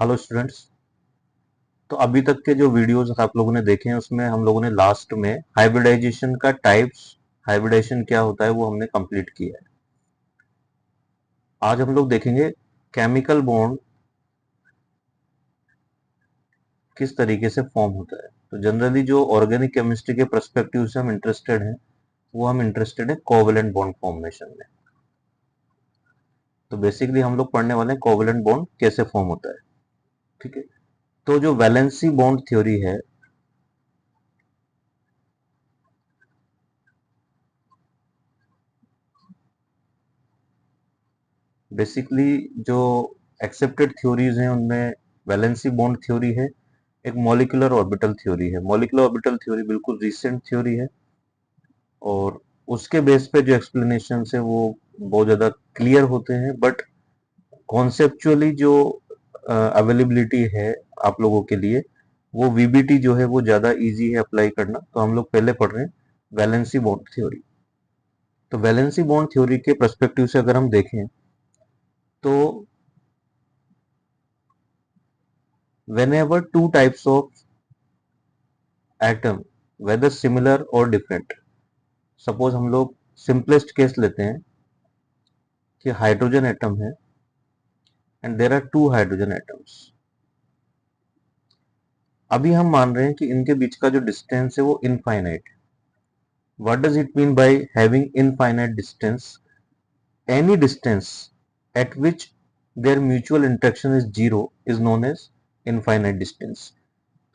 Hello students. तो अभी तक के जो वीडियोस आप लोगों ने देखे हैं उसमें हम लोगों ने लास्ट में हाइब्रिडाइजेशन का टाइप्स, हाइब्रिडाइजेशन क्या होता है वो हमने कंप्लीट किया है। आज हम लोग देखेंगे केमिकल बॉन्ड किस तरीके से फॉर्म होता है। तो जनरली जो ऑर्गेनिक केमिस्ट्री के पर्सपेक्टिव से हम इंटरेस्टेड हैं वो हम इंटरेस्टेड है कोवेलेंट बॉन्ड फॉर्मेशन में। तो बेसिकली हम लोग पढ़ने वाले हैं कोवेलेंट बॉन्ड कैसे फॉर्म होता है। ठीक है। तो जो वैलेंसी बॉन्ड थ्योरी है, बेसिकली जो एक्सेप्टेड थ्योरीज हैं उनमें वैलेंसी बॉन्ड थ्योरी है, एक मॉलिक्यूलर ऑर्बिटल थ्योरी है। मॉलिक्यूलर ऑर्बिटल थ्योरी बिल्कुल रिसेंट थ्योरी है और उसके बेस पे जो एक्सप्लेनेशन है वो बहुत ज़्यादा क्लियर होते हैं, बट कॉन्सेप्चुअली जो अवेलेबिलिटी है आप लोगों के लिए वो वीबीटी जो है वो ज़्यादा इजी है अप्लाई करना। तो हम लोग पहले पढ़ रहे हैं वैलेंसी बॉन्ड थ्योरी। तो वैलेंसी बॉन्ड थ्योरी के पर्सपेक्टिव से अगर हम देखें तो whenever two types of atom whether similar or different, suppose हम लोग सिंपलेस्ट केस लेते हैं कि हाइड्रोजन एटम है and there are two hydrogen atoms. अभी हम मान रहे हैं कि इनके बीच का जो डिस्टेंस है वो इनफाइनाइट है। What does it mean by having infinite distance? Any distance at which their mutual interaction is zero is known as infinite distance.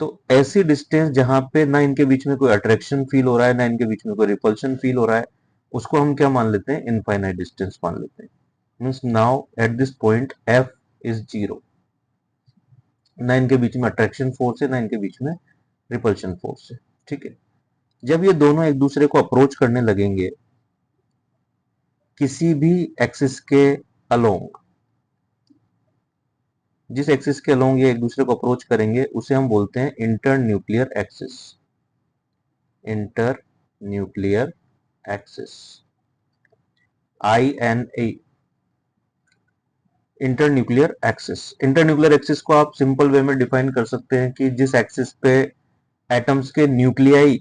तो ऐसी डिस्टेंस जहां पे ना इनके बीच में कोई अट्रैक्शन फील हो रहा है ना इनके बीच में कोई रिपल्शन फील हो रहा है, उसको हम क्या मान लेते हैं? इनफाइनाइट डिस्टेंस मान लेते हैं। Means now at this point F is zero, ना इनके बीच में अट्रैक्शन फोर्स है ना इनके बीच में रिपल्शन फोर्स है। ठीक है। जब ये दोनों एक दूसरे को अप्रोच करने लगेंगे किसी भी एक्सिस के अलोंग, जिस एक्सिस के अलोंग ये एक दूसरे को अप्रोच करेंगे उसे हम बोलते हैं inter nuclear axis. Inter nuclear axis, INA, inter nuclear axis. Inter nuclear axis को आप सिंपल वे में डिफाइन कर सकते हैं कि जिस एक्सिस पे एटम्स के न्यूक्लियाई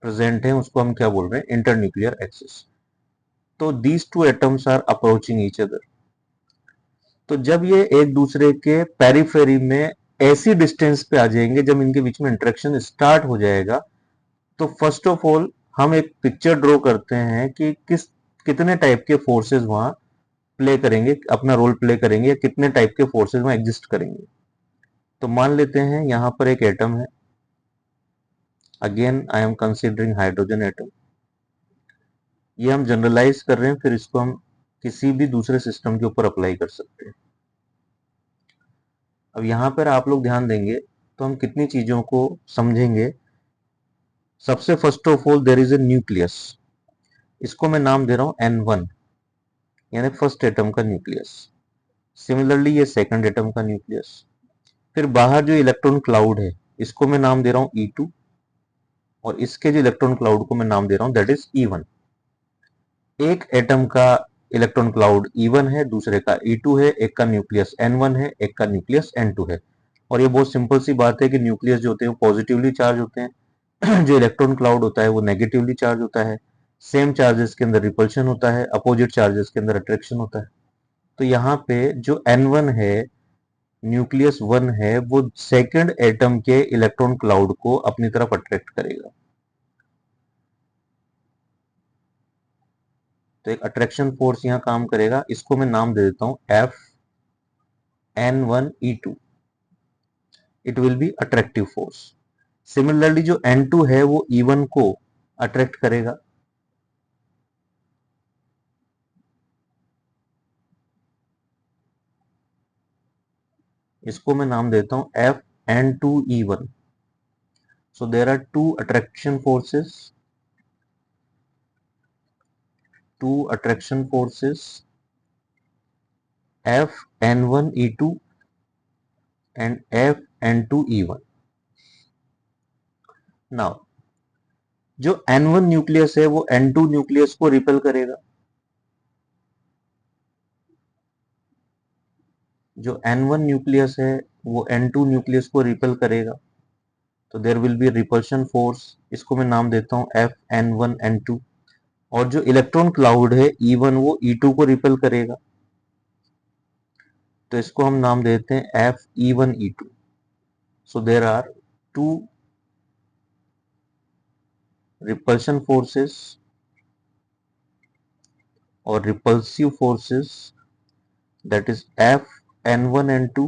प्रेजेंट हैं उसको हम क्या बोल रहे हैं? Inter nuclear axis. तो these two atoms are approaching each other. तो जब ये एक दूसरे के पेरिफेरी में ऐसी डिस्टेंस पे आ जाएंगे जब इनके बीच में इंटरेक्शन स्टार्ट हो जाएगा, तो फर्स्ट ऑफ ऑल हम एक पिक्चर ड्रॉ करते हैं कि कितने टाइप के फोर्सेस वहां प्ले करेंगे, अपना रोल प्ले करेंगे, या कितने टाइप के फोर्सेस वहां एग्जिस्ट करेंगे। तो मान लेते हैं यहां पर एक एटम है। Again I am considering hydrogen atom. ये हम जनरलाइज कर रहे हैं, फिर इसको हम किसी भी दूसरे सिस्टम के ऊपर अप्लाई कर सकते हैं। अब यहां पर आप लोग ध्यान देंगे तो हम कितनी चीजों को समझेंगे। सबसे first of all there is a nucleus. इसको मैं नाम दे रहा हूं N1, यानी फर्स्ट एटम का न्यूक्लियस। सिमिलरली ये सेकंड एटम का न्यूक्लियस। फिर बाहर जो इलेक्ट्रॉन क्लाउड है इसको मैं नाम दे रहा हूं E2, और इसके जो इलेक्ट्रॉन क्लाउड को मैं नाम दे रहा हूं दैट इज E1। एक एटम का इलेक्ट्रॉन क्लाउड E1 है, दूसरे का E2 है, एक का न्यूक्लियस N1 है, एक का न्यूक्लियस N2 है। और ये बहुत सिंपल सी बात है कि न्यूक्लियस जो होते हैं वो पॉजिटिवली चार्ज होते हैं जो इलेक्ट्रॉन क्लाउड होता है वो नेगेटिवली चार्ज होता है। सेम चार्जेस के अंदर रिपल्शन होता है, अपोजिट चार्जेस के अंदर अट्रैक्शन होता है। तो यहाँ पे जो N1 है, न्यूक्लियस 1 है, वो सेकंड एटम के इलेक्ट्रॉन क्लाउड को अपनी तरफ अट्रैक्ट करेगा। तो एक अट्रैक्शन फोर्स यहाँ काम करेगा, इसको मैं नाम दे देता हूं FN1E2। It will be attractive force. Similarly जो N2 है वो E1 को अट्रैक्ट करेगा। इसको मैं नाम देता हूं FN2E1। So there are two attraction forces, FN1E2 and FN2E1। Now जो N1 न्यूक्लियस है वो N2 न्यूक्लियस को रिपेल करेगा। जो N1 न्यूक्लियस है वो N2 न्यूक्लियस को रिपेल करेगा, तो there will be repulsion force, इसको मैं नाम देता हूँ Fn1N2। और जो इलेक्ट्रॉन क्लाउड है E1 वो E2 को रिपेल करेगा, तो इसको हम नाम देते हैं Fe1E2। So there are two repulsion forces और repulsive forces, that is Fn1N2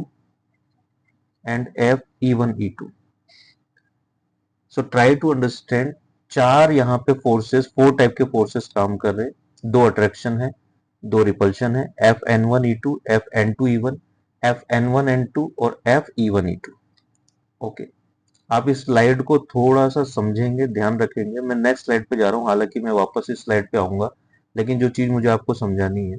and Fe1E2। So try to understand, चार यहाँ पे फोर्सेस, फोर टाइप के फोर्सेस काम कर रहे हैं, दो अट्रैक्शन है, दो रिपल्शन है, Fn1E2, Fn2E1, Fn1N2 और Fe1E2। ओके, आप इस स्लाइड को थोड़ा सा समझेंगे, ध्यान रखेंगे। मैं नेक्स्ट स्लाइड पे जा रहा हूँ, हालांकि मैं वापस इस स्लाइड पे आऊंगा, लेकिन जो चीज मुझे आपको समझानी है,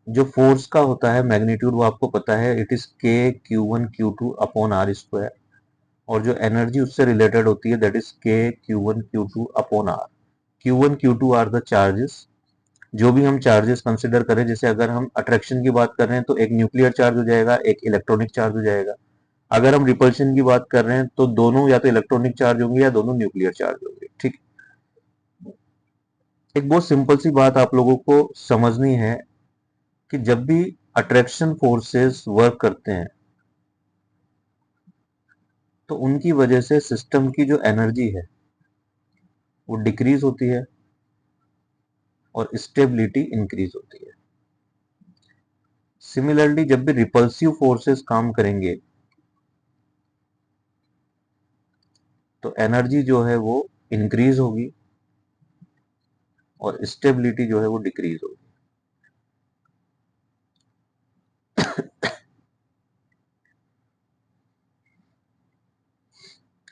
जो फोर्स का होता है मैग्नीट्यूड वो आपको पता है, it is K Q1 Q2 upon R square, और जो एनर्जी उससे रिलेटेड होती है that is K Q1 Q2 upon R। Q1 Q2 are the charges. जो भी हम चार्जेस कंसिडर करें, जैसे अगर हम अट्रैक्शन की बात कर रहे हैं तो एक न्यूक्लियर चार्ज हो जाएगा, एक इलेक्ट्रॉनिक चार्ज हो जाएगा। अगर हम रिपल्शन की बात कर रहे हैं तो दोनों या तो इलेक्ट्रॉनिक चार्ज होंगे या दोनों न्यूक्लियर चार्ज होंगे। ठीक, एक बहुत सिंपल सी बात आप लोगों को समझनी है कि जब भी अट्रैक्शन फोर्सेस वर्क करते हैं तो उनकी वजह से सिस्टम की जो एनर्जी है वो डिक्रीज होती है और स्टेबिलिटी इंक्रीज होती है। सिमिलरली जब भी रिपल्सिव फोर्सेस काम करेंगे तो एनर्जी जो है वो इंक्रीज होगी और स्टेबिलिटी जो है वो डिक्रीज होगी।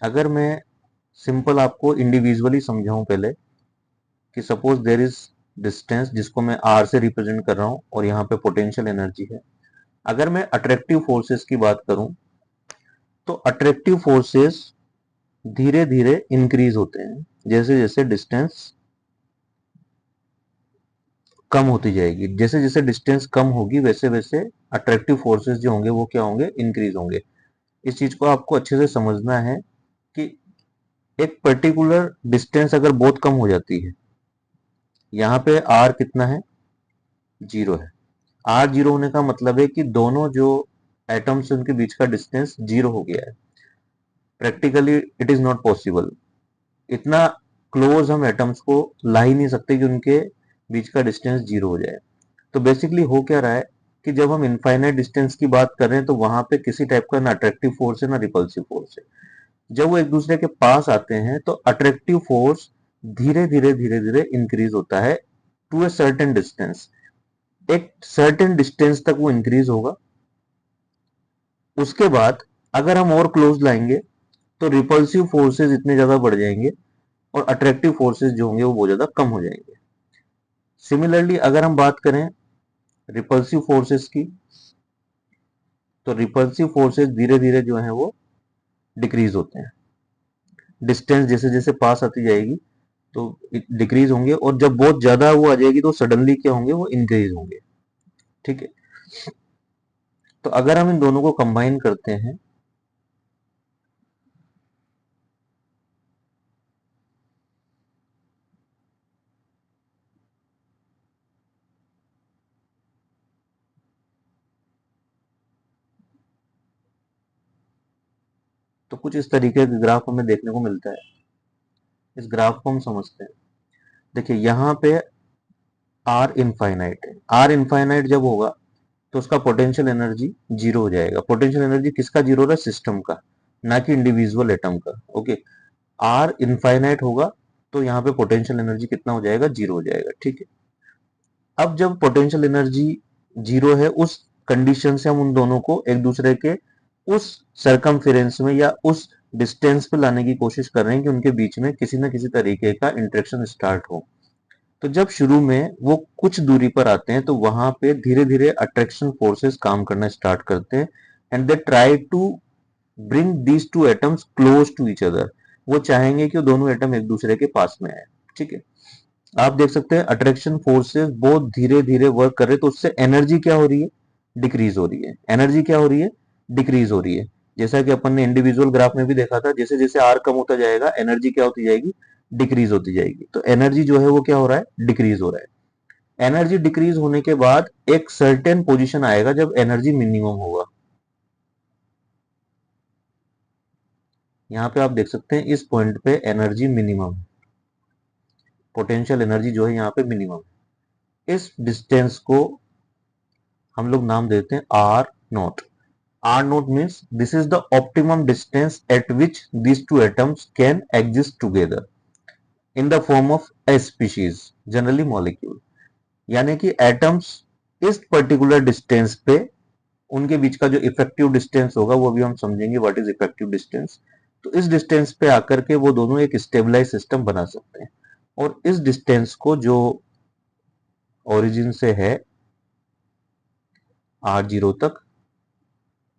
अगर मैं सिंपल आपको इंडिविजुअली समझाऊं पहले, कि सपोज देयर इज डिस्टेंस जिसको मैं R से रिप्रेजेंट कर रहा हूं और यहाँ पे पोटेंशियल एनर्जी है। अगर मैं अट्रैक्टिव फोर्सेस की बात करूं तो अट्रैक्टिव फोर्सेस धीरे धीरे इंक्रीज होते हैं, जैसे जैसे डिस्टेंस कम होती जाएगी। जैसे जैसे डिस्टेंस कम होगी वैसे वैसे अट्रैक्टिव फोर्सेस जो होंगे वो क्या होंगे, इंक्रीज होंगे। इस चीज को आपको अच्छे से समझना है कि एक पर्टिकुलर डिस्टेंस अगर बहुत कम हो जाती है, यहाँ पे R कितना है, 0 है। R 0 होने का मतलब है कि दोनों जो एटम्स उनके बीच का डिस्टेंस 0 हो गया है। Practically it is not possible, इतना क्लोज हम एटम्स को ला ही नहीं सकते कि उनके बीच का डिस्टेंस 0 हो जाए। तो बेसिकली हो क्या रहा है कि जब हम इनफाइनाइट डिस्टेंस की बात कर रहे हैं तो वहां पे किसी टाइप का ना अट्रैक्टिव फोर्स है ना रिपल्सिव फोर्स है। जब वो एक दूसरे के पास आते हैं तो अट्रैक्टिव फोर्स धीरे धीरे धीरे धीरे इंक्रीज होता है टू ए सर्टेन डिस्टेंस। एक सर्टेन डिस्टेंस तक वो इंक्रीज होगा, उसके बाद अगर हम और क्लोज लाएंगे तो रिपल्सिव फोर्सेस इतने ज्यादा बढ़ जाएंगे और अट्रैक्टिव फोर्सेस जो होंगे वो बहुत ज्यादा कम हो जाएंगे। सिमिलरली अगर हम बात करें रिपल्सिव फोर्सेस की, तो रिपल्सिव फोर्सेस धीरे धीरे जो है वो डिक्रीज होते हैं। डिस्टेंस जैसे जैसे पास आती जाएगी तो डिक्रीज होंगे, और जब बहुत ज्यादा वो आ जाएगी तो सडनली क्या होंगे, वो इंक्रीज होंगे। ठीक है, तो अगर हम इन दोनों को कंबाइन करते हैं तो कुछ इस तरीके का ग्राफ हमें देखने को मिलता है। इस ग्राफ को हम समझते हैं। देखिए यहाँ पे R इनफाइनाइट है। R इनफाइनाइट जब होगा तो उसका पोटेंशियल एनर्जी 0 हो जाएगा। पोटेंशियल एनर्जी किसका 0 हो रहा है, सिस्टम का, ना कि इंडिविजुअल एटम का। ओके, R इनफाइनाइट होगा तो यहाँ पे पोटेंशियल एनर्जी कितना हो जाएगा, 0 हो जाएगा। ठीक है, अब जब पोटेंशियल एनर्जी 0 है, उस कंडीशन से हम उन दोनों को एक दूसरे के उस सरकमफेरेंस में या उस डिस्टेंस पे लाने की कोशिश कर रहे हैं कि उनके बीच में किसी ना किसी तरीके का इंटरेक्शन स्टार्ट हो। तो जब शुरू में वो कुछ दूरी पर आते हैं तो वहां पे धीरे धीरे अट्रैक्शन फोर्सेस काम करना स्टार्ट करते हैं, and they try to bring these two atoms close to each other. वो चाहेंगे कि वो दोनों एटम एक दूसरे के पास में आए। ठीक है, आप देख सकते हैं अट्रैक्शन फोर्सेस बहुत धीरे धीरे वर्क कर रहे हैं, तो उससे एनर्जी क्या हो रही है, डिक्रीज हो रही है। एनर्जी क्या हो रही है, डिक्रीज हो रही है। जैसा कि अपन ने इंडिविजुअल ग्राफ में भी देखा था, जैसे जैसे आर कम होता जाएगा एनर्जी क्या होती जाएगी, डिक्रीज होती जाएगी। तो एनर्जी जो है वो क्या हो रहा है, डिक्रीज हो रहा है। एनर्जी डिक्रीज होने के बाद एक सर्टेन पोजीशन आएगा जब एनर्जी मिनिमम होगा। यहाँ पे आप देख सकते हैं इस पॉइंट पे एनर्जी मिनिमम, पोटेंशियल एनर्जी जो है यहाँ पे मिनिमम। इस डिस्टेंस को हम लोग नाम देते हैं R naught. R naught means this is the optimum distance at which these two atoms can exist together in the form of a species, generally molecule। यानी कि एटम्स इस पर्टिकुलर डिस्टेंस पे उनके बीच का जो इफेक्टिव डिस्टेंस होगा वो भी हम समझेंगे व्हाट इज इफेक्टिव डिस्टेंस। तो इस डिस्टेंस पे आकर के वो दोनों एक स्टेबलाइज सिस्टम बना सकते हैं। और इस डिस्टेंस को जो ओरिजिन से है R0 तक,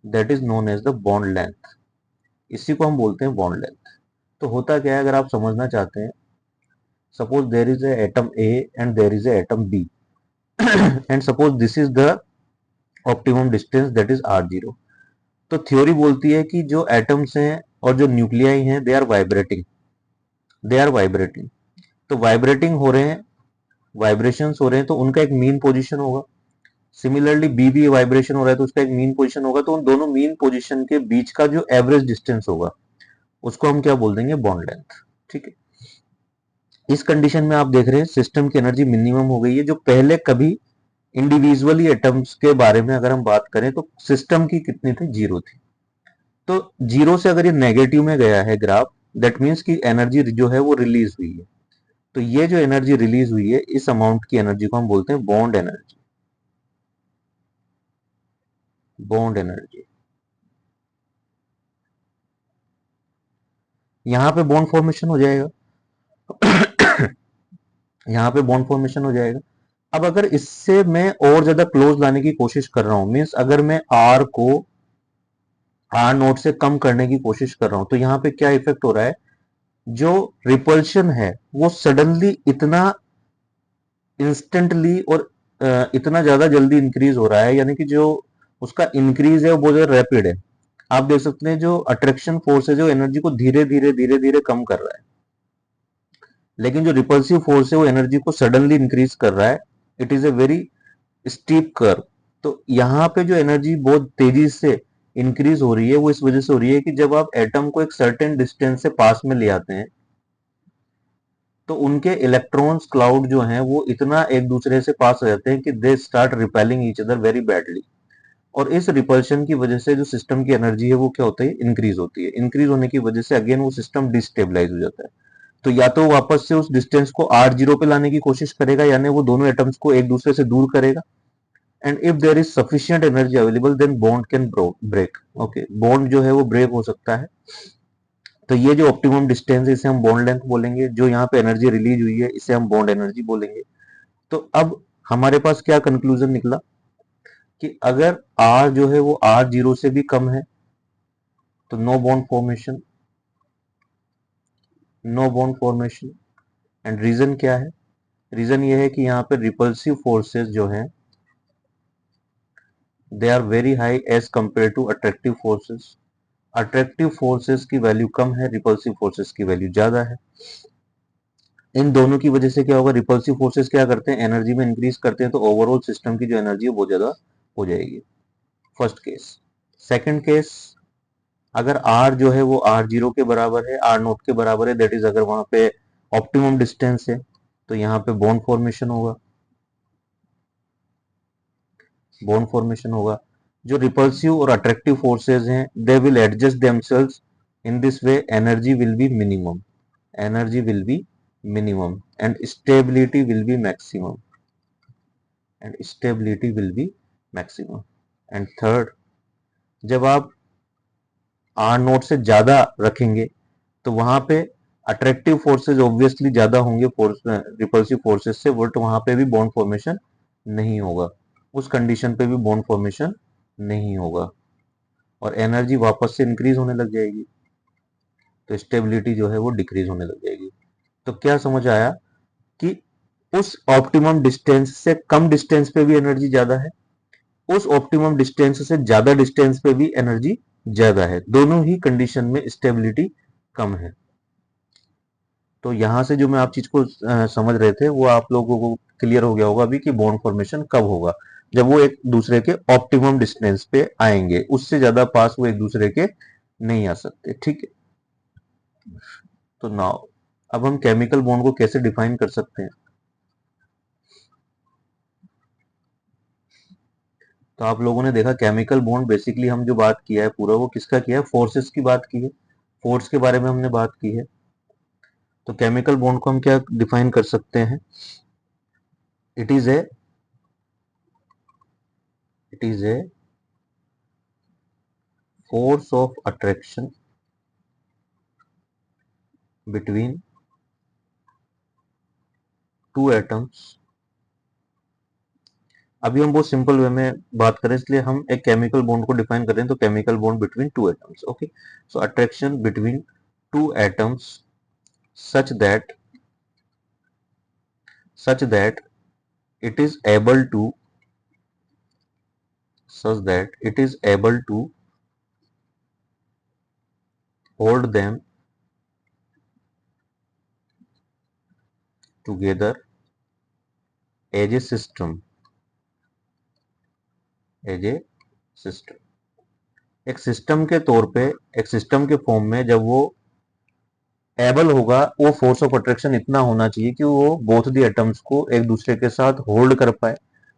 that is known as the bond length. इसी को हम बोलते हैं बॉन्ड लेंथ। तो होता क्या है, अगर आप समझना चाहते हैं, suppose there is a atom A and there is a atom B and suppose this is the optimum distance that is R0। तो थ्योरी बोलती है कि जो एटम्स हैं और जो न्यूक्लियाई हैं they are vibrating, they are vibrating. तो वाइब्रेटिंग हो रहे हैं, वाइब्रेशंस हो रहे हैं, तो उनका एक मीन पोजीशन होगा। सिमिलरली बी भी वाइब्रेशन हो रहा है तो उसका एक मीन पोजीशन होगा। तो उन दोनों मीन पोजीशन के बीच का जो एवरेज डिस्टेंस होगा उसको हम क्या बोल देंगे, बॉन्ड लेंथ। ठीक है। इस कंडीशन में आप देख रहे हैं सिस्टम की एनर्जी मिनिमम हो गई है। जो पहले कभी इंडिविजुअली एटम्स के बारे में अगर हम बात करें तो सिस्टम की कितनी थी, जीरो थी। तो जीरो से अगर ये नेगेटिव में गया है ग्राफ, दैट मीन्स कि एनर्जी जो है वो रिलीज हुई है। तो ये जो एनर्जी रिलीज हुई है इस अमाउंट की एनर्जी को हम बोलते हैं बॉन्ड एनर्जी, बॉन्ड एनर्जी। यहां पे बॉन्ड फॉर्मेशन हो जाएगा, यहां पे बॉन्ड फॉर्मेशन हो जाएगा। अब अगर इससे मैं और ज्यादा क्लोज लाने की कोशिश कर रहा हूं, मीन्स अगर मैं आर को आर नोट से कम करने की कोशिश कर रहा हूं, तो यहाँ पे क्या इफेक्ट हो रहा है, जो रिपल्शन है वो सडनली इतना इंस्टेंटली और इतना ज्यादा जल्दी इंक्रीज हो रहा है, यानी कि जो उसका इंक्रीज है वो बहुत ज्यादा रैपिड है। आप देख सकते हैं जो अट्रैक्शन फोर्स है जो एनर्जी को धीरे धीरे धीरे धीरे कम कर रहा है, लेकिन जो रिपल्सिव फोर्स है वो एनर्जी को सडनली इंक्रीज कर रहा है। It is a very steep curve. तो यहाँ पे जो एनर्जी बहुत तेजी से इंक्रीज हो रही है वो इस वजह से हो रही है कि जब आप एटम को एक सर्टेन डिस्टेंस से पास में ले आते हैं तो उनके इलेक्ट्रॉन्स क्लाउड जो हैं वो इतना एक दूसरे से पास हो जाते हैं कि they start repelling each other very badly. और इस रिपल्शन की वजह से जो सिस्टम की एनर्जी है वो क्या होती है, इंक्रीज होती है। इंक्रीज होने की वजह से अगेन वो सिस्टम डिस्टेबलाइज हो जाता है। तो या तो वापस से उस डिस्टेंस को R0 पे लाने की कोशिश करेगा, यानी वो दोनों एटम्स को एक दूसरे से दूर करेगा। And if there is sufficient energy available then bond can break. Okay, bond जो है वो ब्रेक हो सकता है। तो ये जो ऑप्टिमम डिस्टेंस है इसे हम बॉन्ड लेंथ बोलेंगे। जो यहाँ पे एनर्जी रिलीज हुई है इसे हम बॉन्ड एनर्जी बोलेंगे। तो अब हमारे पास क्या कंक्लूजन निकला कि अगर R जो है वो R0 से भी कम है तो no bond formation, no bond formation. And region क्या है, रीजन ये है कि यहाँ पे रिपल्सिव फोर्सेस जो हैं they are very high as compare to attractive forces. Attractive forces की वैल्यू कम है, रिपल्सिव फोर्सेस की वैल्यू ज्यादा है। इन दोनों की वजह से क्या होगा, रिपल्सिव फोर्सेस क्या करते हैं, एनर्जी में इंक्रीज करते हैं, तो ओवरऑल सिस्टम की जो एनर्जी है बहुत ज्यादा हो जाएगी। First case. सेकंड केस, अगर आर जो है वो R0 के बराबर है, आर नोट के बराबर है, दैट इज अगर वहां पे ऑप्टिमम डिस्टेंस है तो यहाँ पे बॉन्ड फॉर्मेशन होगा, बॉन्ड फॉर्मेशन होगा। जो रिपल्सिव और अट्रैक्टिव फोर्सेस हैं they will adjust themselves in this way, energy will be minimum, energy will be minimum and stability will be maximum, and stability will be maximum. And third, जब आप are note से ज्यादा रखेंगे तो वहां पे attractive forces obviously ज्यादा होंगे फोर्स रिपल्सिव फोर्सेस से, बट वहां पे भी बॉन्ड फॉर्मेशन नहीं होगा, उस कंडीशन पे भी बॉन्ड फॉर्मेशन नहीं होगा और एनर्जी वापस से इंक्रीज होने लग जाएगी, तो स्टेबिलिटी जो है वो डिक्रीज होने लग जाएगी। तो क्या समझ आया कि उस ऑप्टिमम डिस्टेंस से कम डिस्टेंस पे भी एनर्जी ज्यादा है, उस ऑप्टिमम डिस्टेंस से ज्यादा डिस्टेंस पे भी एनर्जी ज्यादा है, दोनों ही कंडीशन में स्टेबिलिटी कम है। तो यहां से जो मैं आप चीज को समझ रहे थे वो आप लोगों को क्लियर हो गया होगा अभी कि बॉन्ड फॉर्मेशन कब होगा, जब वो एक दूसरे के ऑप्टिमम डिस्टेंस पे आएंगे, उससे ज्यादा पास वो एक दूसरे के नहीं आ सकते, ठीक है। तो नाउ अब हम केमिकल बॉन्ड को कैसे डिफाइन कर सकते हैं। तो आप लोगों ने देखा केमिकल बॉन्ड बेसिकली हम जो बात किया है पूरा वो किसका किया है, फोर्सेस की बात की है, फोर्स के बारे में हमने बात की है। तो केमिकल बॉन्ड को हम क्या डिफाइन कर सकते हैं, it is a it is a force of attraction between two atoms। अभी हम बहुत सिंपल वे में बात करें इसलिए हम एक केमिकल बॉन्ड को डिफाइन करें, तो chemical bond between two atoms, okay. So attraction between two atoms such that such that it is able to such that it is able to hold them together as a system as a system। एक system के तौर पे, एक system के form में जब वो able होगा, वो फोर्स ऑफ अट्रैक्शन इतना होना चाहिए कि वो बोथ दी एटम्स को एक दूसरे के साथ होल्ड कर पाए।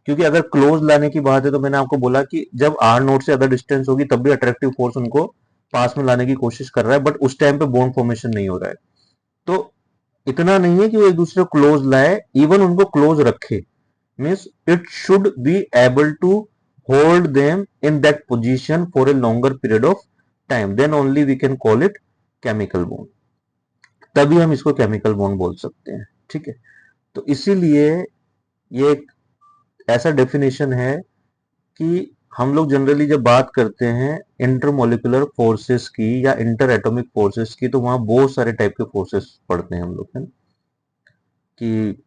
क्योंकि अगर क्लोज लाने की बात है तो मैंने आपको बोला कि जब आर नोट से अदर डिस्टेंस होगी तब भी अट्रैक्टिव फोर्स उनको पास में लाने की कोशिश कर रहा है, बट उस टाइम पे बॉन्ड फॉर्मेशन नहीं हो रहा है। तो इतना नहीं है कि वो एक दूसरे को क्लोज लाए, इवन उनको क्लोज रखे, means it should be able to hold them in that position for a longer period of time, then only we can call it chemical bond. तभी हम इसको केमिकल बॉन्ड बोल सकते हैं, ठीक है। तो इसीलिए ये एक ऐसा डेफिनेशन है कि हम लोग जनरली जब बात करते हैं इंटरमोलिकुलर फोर्सेस की या इंटर एटॉमिक फोर्सेस की, तो वहां बहुत सारे टाइप के फोर्सेस पढ़ते हैं हम लोग, है ना? कि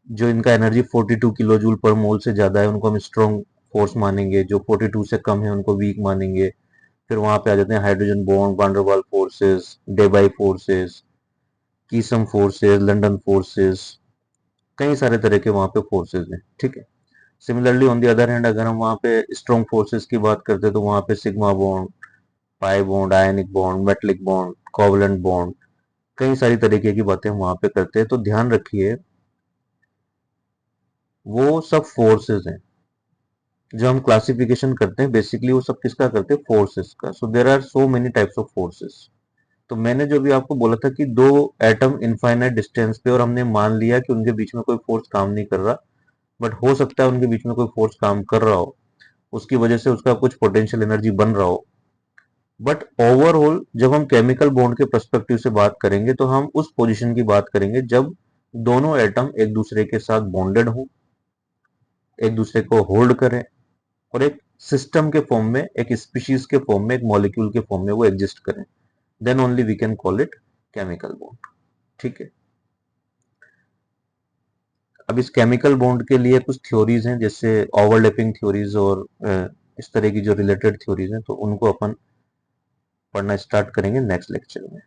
जो इनका एनर्जी 42 किलो जूल पर मोल से ज्यादा है उनको हम स्ट्रॉन्ग फोर्स मानेंगे, जो 42 से कम है उनको वीक मानेंगे। फिर वहां पे आ जाते हैं hydrogen bond, van der Waals forces, Debye forces, Keesom forces, London forces, कई सारे तरह के वहां पे फोर्सेस हैं, ठीक है। Similarly on the other hand अगर हम वहां पे स्ट्रॉन्ग फोर्सेस की बात करते हैं तो वहां पे sigma bond, pi bond, ionic bond, metallic bond, covalent bond, कई सारी तरीके की बातें हम वहां पे करते हैं। तो ध्यान रखिए वो सब फोर्सेस हैं जो हम क्लासिफिकेशन करते हैं, बेसिकली वो सब किसका करते हैं, फोर्सेस का। So there are so many types of forces. तो मैंने जो भी आपको बोला था कि दो एटम इनफाइनाइट डिस्टेंस पे और हमने मान लिया कि उनके बीच में कोई फोर्स काम नहीं कर रहा, बट हो सकता है उनके बीच में कोई फोर्स काम कर रहा हो, उसकी वजह से उसका कुछ पोटेंशियल एनर्जी बन रहा हो। बट ओवरऑल जब हम केमिकल बॉन्ड के पर्सपेक्टिव से बात करेंगे तो हम उस पोजीशन की बात करेंगे जब दोनों एटम एक दूसरे के साथ बॉन्डेड हो, एक दूसरे को होल्ड करें और एक सिस्टम के फॉर्म में, एक स्पीशीज के फॉर्म में, एक मॉलिक्यूल के फॉर्म में वो एग्जिस्ट करें, then only we can call it chemical bond, ठीक है। अब इस केमिकल बॉन्ड के लिए कुछ थ्योरीज हैं, जैसे ओवरलैपिंग थ्योरीज और इस तरह की जो रिलेटेड थ्योरीज हैं, तो उनको अपन पढ़ना स्टार्ट करेंगे नेक्स्ट लेक्चर में।